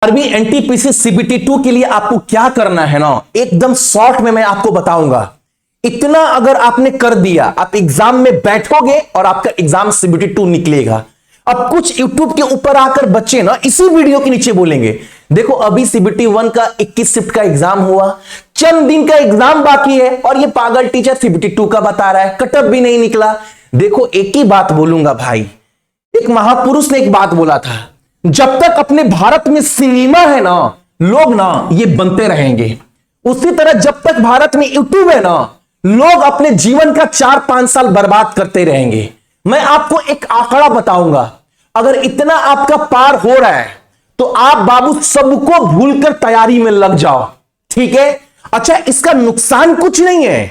RB NTPC CBT 2 के लिए आपको क्या करना है ना, एकदम शॉर्ट में मैं आपको बताऊंगा। इतना अगर आपने कर दिया, आप एग्जाम में बैठोगे और आपका एग्जाम सीबीटी 2 निकलेगा। अब कुछ यूट्यूब के ऊपर आकर बच्चे ना इसी वीडियो के नीचे बोलेंगे, देखो अभी सीबीटी 1 का 21 शिफ्ट का एग्जाम हुआ, चंद दिन का एग्जाम बाकी है और ये पागल टीचर सीबीटी 2 का बता रहा है, कटअप भी नहीं निकला। देखो एक ही बात बोलूंगा भाई, एक महापुरुष ने एक बात बोला था, जब तक अपने भारत में सिनेमा है ना, लोग ना ये बनते रहेंगे। उसी तरह जब तक भारत में यूट्यूब है ना, लोग अपने जीवन का 4-5 साल बर्बाद करते रहेंगे। मैं आपको एक आंकड़ा बताऊंगा, अगर इतना आपका पार हो रहा है तो आप बाबू सबको भूलकर तैयारी में लग जाओ, ठीक है। अच्छा, इसका नुकसान कुछ नहीं है।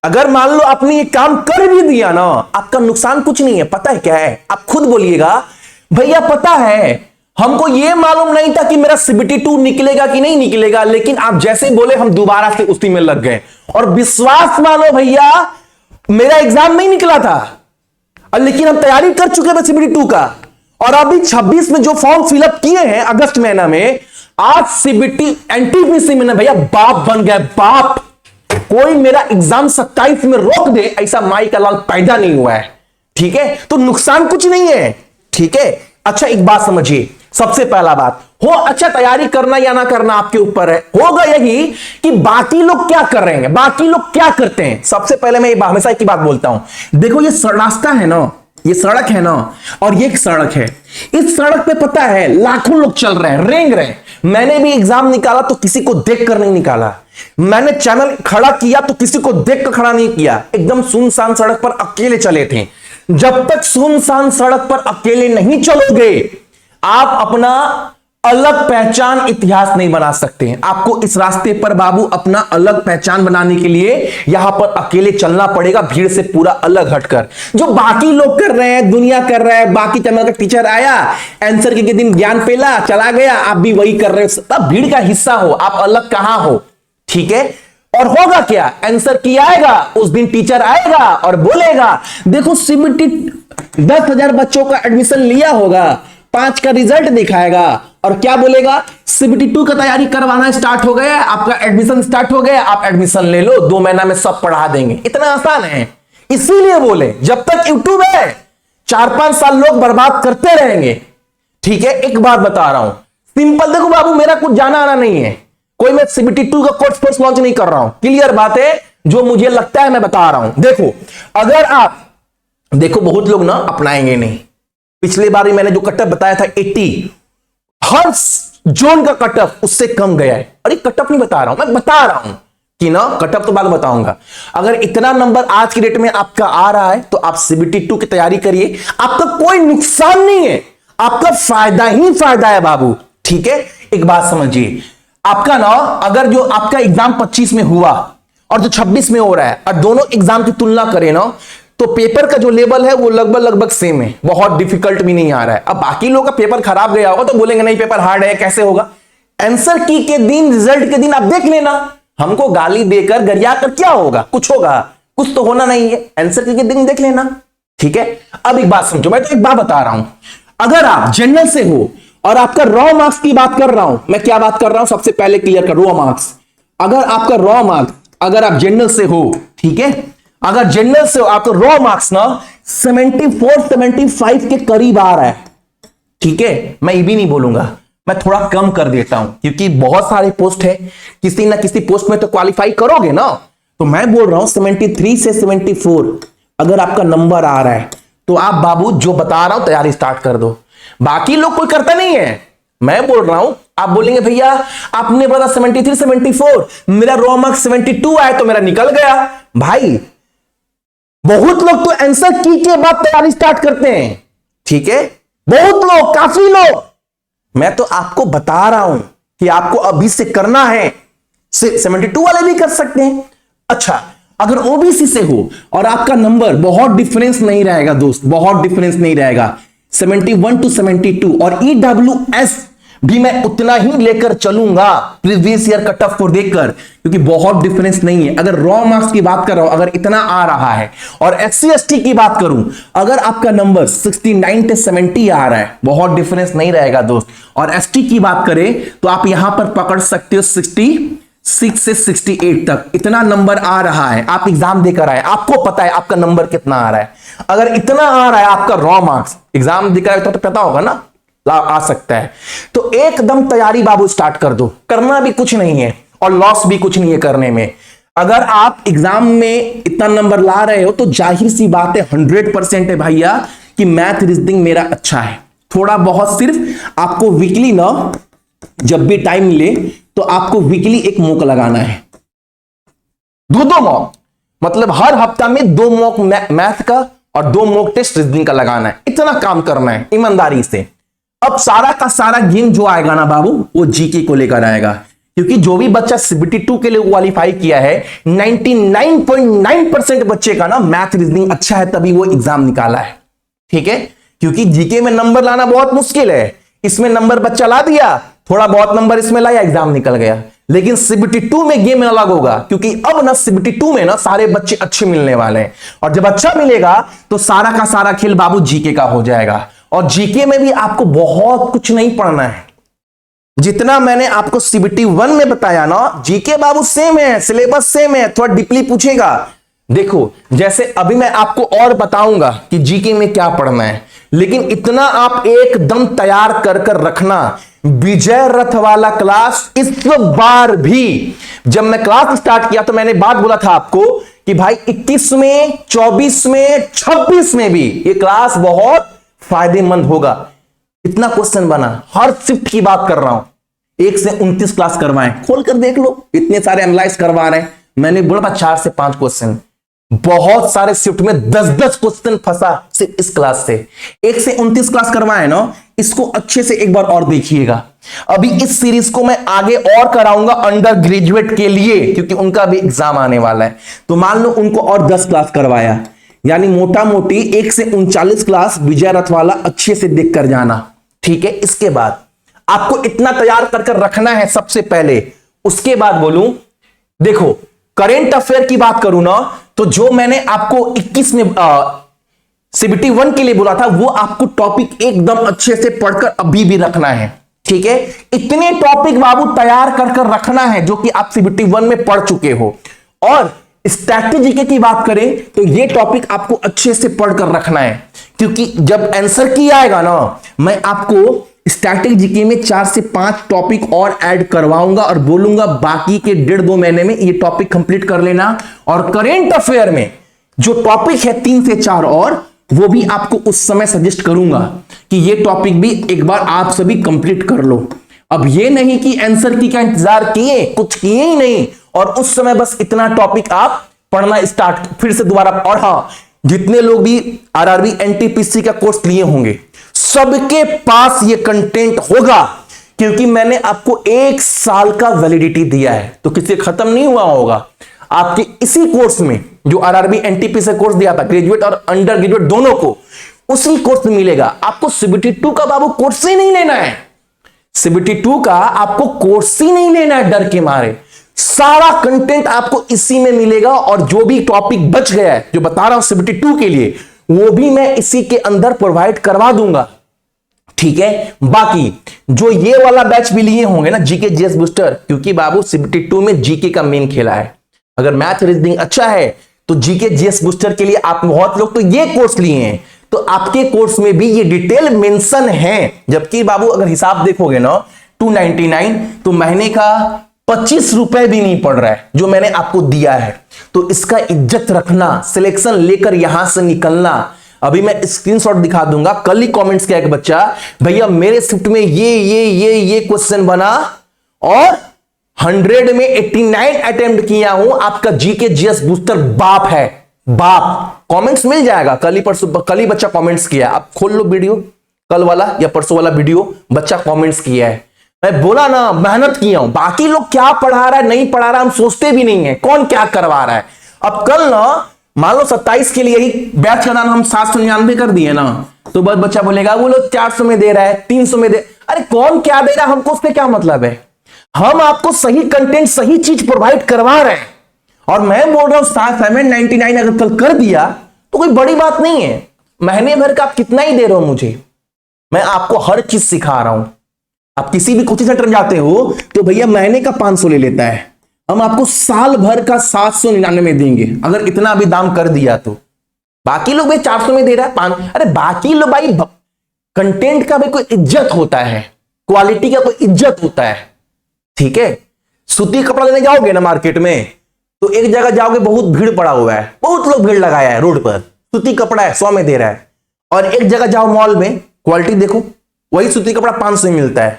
अगर मान लो आपने ये काम कर भी दिया ना, आपका नुकसान कुछ नहीं है। पता है क्या है, आप खुद बोलिएगा, भैया पता है हमको ये मालूम नहीं था कि मेरा सीबीटी 2 निकलेगा कि नहीं निकलेगा, लेकिन आप जैसे बोले हम दोबारा से उसी में लग गए। और विश्वास मानो भैया, मेरा एग्जाम नहीं निकला था, लेकिन हम तैयारी कर चुके थे सीबीटी 2 का। और अभी 26 में जो फॉर्म फिलअप किए हैं अगस्त महीना में, आज सीबीटी एनटीपीसी में ना भैया बाप बन गए बाप। कोई मेरा एग्जाम 27 में रोक दे, ऐसा माई का लाल पैदा नहीं हुआ है, ठीक है। तो नुकसान कुछ नहीं है, ठीक है। अच्छा एक बात समझिए, सबसे पहला बात हो, अच्छा तैयारी करना या ना करना आपके ऊपर है। होगा यही कि बाकी लोग क्या कर रहे हैं, बाकी लोग क्या करते हैं। सबसे पहले मैं हमेशा एक बात बोलता हूं, देखो ये रास्ता है ना, ये सड़क है ना, और ये एक सड़क है। इस सड़क पे पता है लाखों लोग चल रहे हैं, रेंग रहे हैं। मैंने भी एग्जाम निकाला तो किसी को देख कर नहीं निकाला, मैंने चैनल खड़ा किया तो किसी को देख कर खड़ा नहीं किया। एकदम सुनसान सड़क पर अकेले चले थे। जब तक सुनसान सड़क पर अकेले नहीं चलोगे, आप अपना अलग पहचान इतिहास नहीं बना सकते। आपको इस रास्ते पर बाबू अपना अलग पहचान बनाने के लिए यहां पर अकेले चलना पड़ेगा, भीड़ से पूरा अलग हटकर। जो बाकी लोग कर रहे हैं, दुनिया कर रहा है, बाकी चैनल का टीचर आया, आंसर के दिन ज्ञान पेला चला गया, आप भी वही कर रहे हो। तब भीड़ का हिस्सा हो, आप अलग कहां हो, ठीक है। और होगा क्या, आंसर की आएगा उस दिन टीचर आएगा और बोलेगा, देखो सीबीटी 10,000 बच्चों का एडमिशन लिया होगा, 5 का रिजल्ट दिखाएगा और क्या बोलेगा, सीबीटी 2 का तैयारी करवाना स्टार्ट हो गया, आपका एडमिशन स्टार्ट हो गया, आप एडमिशन ले लो, 2 महीना में सब पढ़ा देंगे। इतना आसान है। इसीलिए बोले जब तक यूट्यूब है 4-5 साल लोग बर्बाद करते रहेंगे, ठीक है। एक बात बता रहा हूं सिंपल, देखो बाबू मेरा कुछ जाना आना नहीं है, कोई मैं सीबीटी 2 का कोर्स लॉन्च नहीं कर रहा हूं, क्लियर बात है। जो मुझे लगता है मैं बता रहा हूं। देखो अगर आप देखो, बहुत लोग ना अपनाएंगे नहीं। पिछले बार ही मैंने जो कटअप बताया था 80, हर जोन का कटअप उससे कम गया है। अरे कटअप नहीं बता रहा हूं, मैं बता रहा हूं कि ना, कटअप तो बाद बताऊंगा। अगर इतना नंबर आज की डेट में आपका आ रहा है तो आप सीबीटी 2 की तैयारी करिए, आपका कोई नुकसान नहीं है, आपका फायदा ही फायदा है बाबू, ठीक है। एक बात समझिए, आपका ना अगर जो आपका एग्जाम 25 में हुआ और जो 26 में हो रहा है, और दोनों एग्जाम की तुलना करें ना, तो पेपर का जो लेवल है वो लगभग सेम है, बहुत डिफिकल्ट भी नहीं आ रहा है। अब बाकी लोग का पेपर खराब गया होगा तो बोलेंगे नहीं पेपर हार्ड है, कैसे होगा। आंसर की के दिन, रिजल्ट के दिन आप देख लेना, हमको गाली देकर गरिया कर क्या होगा, कुछ होगा, कुछ तो होना नहीं है। आंसर की के दिन देख लेना, ठीक है। अब एक बात समझो, मैं तो एक बात बता रहा हूं, अगर आप जनरल से हो और आपका रॉ मार्क्स की बात कर रहा हूं, मैं क्या बात कर रहा हूं सबसे पहले क्लियर कर, रॉ मार्क्स। अगर आपका रॉ मार्क्स, अगर आप जनरल से हो, ठीक है, अगर जनरल से हो, आपका रॉ मार्क्स ना 74-75 के करीब आ रहा है, ठीक है। मैं ये भी नहीं बोलूंगा, मैं थोड़ा कम कर देता हूं, क्योंकि बहुत सारे पोस्ट है, किसी ना किसी पोस्ट में तो क्वालिफाई करोगे ना। तो मैं बोल रहा हूं 73 से 74 अगर आपका नंबर आ रहा है तो आप बाबू जो बता रहा हूं तैयारी स्टार्ट कर दो। बाकी लोग कोई करता नहीं है, मैं बोल रहा हूं। आप बोलेंगे भैया आपने बोला 73-74, मेरा रॉ मार्क्स 72 आए तो मेरा निकल गया। भाई बहुत लोग तो आंसर की के बाद तैयारी स्टार्ट करते हैं, ठीक है, बहुत लोग, काफी लोग। मैं तो आपको बता रहा हूं कि आपको अभी से करना है, 72 वाले भी कर सकते हैं। अच्छा, अगर ओबीसी से हो और आपका नंबर बहुत डिफरेंस नहीं रहेगा दोस्त, बहुत डिफरेंस नहीं रहेगा, 71 to 72, और ईडब्ल्यूएस भी मैं उतना ही लेकर चलूंगा प्रीवियस ईयर कट ऑफ को देखकर, क्योंकि बहुत डिफरेंस नहीं है। अगर रॉ मार्क्स की बात कर रहा हूं, अगर इतना आ रहा है, और SC ST की बात करूं, अगर आपका नंबर 69 से 70 आ रहा है, बहुत डिफरेंस नहीं रहेगा दोस्त। और ST की बात करें तो आप यहां पर पकड़ सकते हो 66 से 68 तक, इतना नंबर आ रहा है। आप एग्जाम देकर आए, आपको पता है आपका नंबर कितना आ रहा है। अगर इतना आ रहा है आपका रॉ मार्क्स, एग्जाम देकर आए तो पता होगा ना, आ सकता है। तो एकदम तैयारी बाबू स्टार्ट कर दो, करना भी कुछ नहीं है और लॉस भी कुछ नहीं है करने में। अगर आप एग्जाम में इतना नंबर ला रहे हो तो जाहिर सी बात है 100% है भैया कि मैथ रीजनिंग मेरा अच्छा है। थोड़ा बहुत सिर्फ आपको वीकली ना, जब भी टाइम मिले तो आपको वीकली एक मॉक लगाना है, दो मॉक, मतलब हर हफ्ता में 2 मॉक मैथ का और 2 मॉक टेस्ट रीजनिंग का लगाना है। इतना काम करना है ईमानदारी से। अब सारा का सारा गेम जो आएगा ना बाबू, वो जीके को लेकर आएगा, क्योंकि जो भी बच्चा CBT 2 के लिए क्वालिफाई किया है, 99.9% बच्चे का ना मैथ रीजनिंग अच्छा है, तभी वो एग्जाम निकाला है। ठीक है, क्योंकि जीके में नंबर लाना बहुत मुश्किल है। इसमें नंबर बच्चा ला दिया, थोड़ा बहुत नंबर इसमें लाया, एग्जाम निकल गया। लेकिन CBT 2 में गेम अलग होगा, क्योंकि अब ना CBT 2 में ना सारे बच्चे अच्छे मिलने वाले हैं, और जब अच्छा मिलेगा तो सारा का सारा खेल बाबू जीके का हो जाएगा। और जीके में भी आपको बहुत कुछ नहीं पढ़ना है, जितना मैंने आपको CBT 1 में बताया ना, जीके बाबू सेम है, सिलेबस सेम है, थोड़ा डीपली पूछेगा। देखो जैसे अभी मैं आपको और बताऊंगा कि जीके में क्या पढ़ना है, लेकिन इतना आप एकदम तैयार कर कर रखना। विजय रथ वाला क्लास इस बार भी, जब मैं क्लास स्टार्ट किया तो मैंने बात बोला था आपको कि भाई 21 में, 24 में, 26 में भी ये क्लास बहुत फायदेमंद होगा। इतना क्वेश्चन बना, हर शिफ्ट की बात कर रहा हूं, 1 से 29 क्लास करवाएं, खोल कर देख लो, इतने सारे एनालाइज करवा रहे हैं। मैंने बोला 4 से 5 क्वेश्चन, बहुत सारे शिफ्ट में 10-10 क्वेश्चन फंसा सिर्फ इस क्लास से। 1 से 29 क्लास करवाए ना, इसको अच्छे से एक बार और देखिएगा। अभी इस सीरीज को मैं आगे और कराऊंगा अंडर ग्रेजुएट के लिए, क्योंकि उनका भी एग्जाम आने वाला है। तो मान लो उनको और 10 क्लास करवाया, यानी मोटा मोटी 1 से 39 क्लास विजय रथ वाला अच्छे से देख कर जाना। ठीक है, इसके बाद आपको इतना तैयार कर रखना है सबसे पहले। उसके बाद बोलूं, देखो करेंट अफेयर की बात करूं ना, तो जो मैंने आपको 21 में CBT 1 के लिए बोला था, वो आपको टॉपिक एकदम अच्छे से पढ़कर अभी भी रखना है। ठीक है, इतने टॉपिक बाबू तैयार कर रखना है जो कि आप CBT 1 में पढ़ चुके हो। और स्ट्रैटेजी की बात करें तो ये टॉपिक आपको अच्छे से पढ़कर रखना है, क्योंकि जब आंसर की आएगा ना, मैं आपको स्ट्रैटेजी में 4 से 5 टॉपिक और ऐड करवाऊंगा और बोलूंगा बाकी के 1.5-2 महीने में ये टॉपिक कंप्लीट कर लेना। और करेंट अफेयर में जो टॉपिक है 3 से 4 और, वो भी आपको उस समय सजेस्ट करूंगा कि ये टॉपिक भी एक बार आप सभी कंप्लीट कर लो। अब ये नहीं कि आंसर की का इंतजार किए, कुछ किए ही नहीं, और उस समय बस इतना टॉपिक आप पढ़ना स्टार्ट फिर से दोबारा। और हाँ, जितने लोग भी RRB NTPC का कोर्स लिए होंगे, सबके पास ये कंटेंट होगा, क्योंकि मैंने आपको 1 साल का वैलिडिटी दिया है, तो किसी खत्म नहीं हुआ होगा। आपके इसी कोर्स में जो RRB NTPC कोर्स दिया था, ग्रेजुएट और अंडर ग्रेजुएट दोनों को, उसी कोर्स में मिलेगा। आपको CBT 2 का बाबू कोर्स ही नहीं लेना है, CBT 2 का आपको कोर्स ही नहीं लेना है डर के मारे। सारा कंटेंट आपको इसी में मिलेगा, और जो भी टॉपिक बच गया है जो बता रहा हूं CBT 2 के लिए, वो भी मैं इसी के अंदर प्रोवाइड करवा दूंगा। ठीक है, बाकी जो ये वाला बैच भी लिए होंगे ना, जीके जीएस बूस्टर, क्योंकि बाबू CBT 2 में जीके का मेन खेला है। अगर मैथ रीजनिंग अच्छा है तो जीके जीएस बूस्टर के लिए आप बहुत लोग तो ये कोर्स लिए हैं, तो आपके कोर्स में भी ये डिटेल मेंशन है। जबकि बाबू अगर हिसाब देखोगे ना 299, तो महीने का 25 रुपए भी नहीं पड़ रहा है जो मैंने आपको दिया है। तो इसका इज्जत रखना, सिलेक्शन लेकर यहां से निकलना। अभी मैं स्क्रीनशॉट दिखा दूंगा, कल ही कमेंट्स किया एक बच्चा, भैया मेरे शिफ्ट में ये क्वेश्चन बना और 100 में 89 अटेम्प्ट किया हूं, आपका जीके जीएस बूस्टर बाप है, बाप। कमेंट्स मिल जाएगा, कल ही बच्चा कमेंट्स किया, आप खोल लो वीडियो, कल वाला या परसों वाला वीडियो, बच्चा कमेंट्स किया है। मैं बोला ना मेहनत किया हूं, बाकी लोग क्या पढ़ा रहा है नहीं पढ़ा रहा है हम सोचते भी नहीं है, कौन क्या करवा रहा है। अब कल ना मान लो 27 के लिए ही बैच का दान हम 799 कर दिए ना, तो बस बच्चा बोलेगा वो लोग 400 में दे रहा है, 300 में दे। अरे कौन क्या दे रहा है हमको उससे क्या मतलब है? हम आपको सही कंटेंट सही चीज प्रोवाइड करवा रहे हैं। और मैं बोल रहा हूं 799 अगर कल कर दिया तो कोई बड़ी बात नहीं है। महीने भर का आप कितना ही दे रहे हो मुझे, मैं आपको हर चीज सिखा रहा हूं। आप किसी भी कोचिंग सेंटर जाते हो तो भैया महीने का 500 ले लेता है, हम आपको साल भर का 799 में देंगे अगर इतना भी दाम कर दिया तो। बाकी लोग भाई 400 में दे रहा है 5। अरे बाकी लोग भाई, कंटेंट का भाई कोई इज्जत होता है, क्वालिटी का कोई इज्जत होता है, ठीक है। सूती कपड़ा लेने जाओगे ना मार्केट में तो एक जगह जाओगे बहुत भीड़ पड़ा हुआ है, बहुत लोग भीड़ लगाया है रोड पर, सूती कपड़ा है 100 में दे रहा है। और एक जगह जाओ मॉल में, क्वालिटी देखो, वही सूती कपड़ा 500 में मिलता है।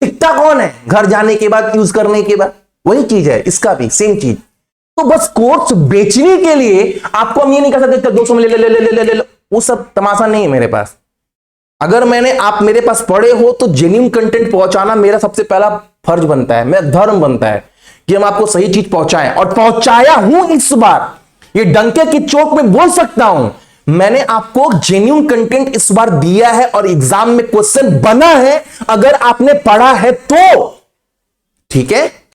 टिकता कौन है? घर जाने के बाद, यूज करने के बाद। वही चीज है इसका भी, सेम चीज। तो बस कोर्स बेचने के लिए आपको हम ये नहीं कर सकते 200 में ले ले ले ले ले ले, वो सब तमाशा नहीं है मेरे पास। अगर आप मेरे पास पढ़े हो तो जेन्युइन कंटेंट पहुंचाना मेरा सबसे पहला फर्ज बनता है, मेरा धर्म बनता है कि हम आपको सही चीज पहुंचाएं। और पहुंचाया हूं इस बार, ये डंके की चोट में बोल सकता हूं, मैंने आपको जेन्युइन कंटेंट इस बार दिया है और एग्जाम में क्वेश्चन बना है। अगर आपने पढ़ा है तो ठीक है,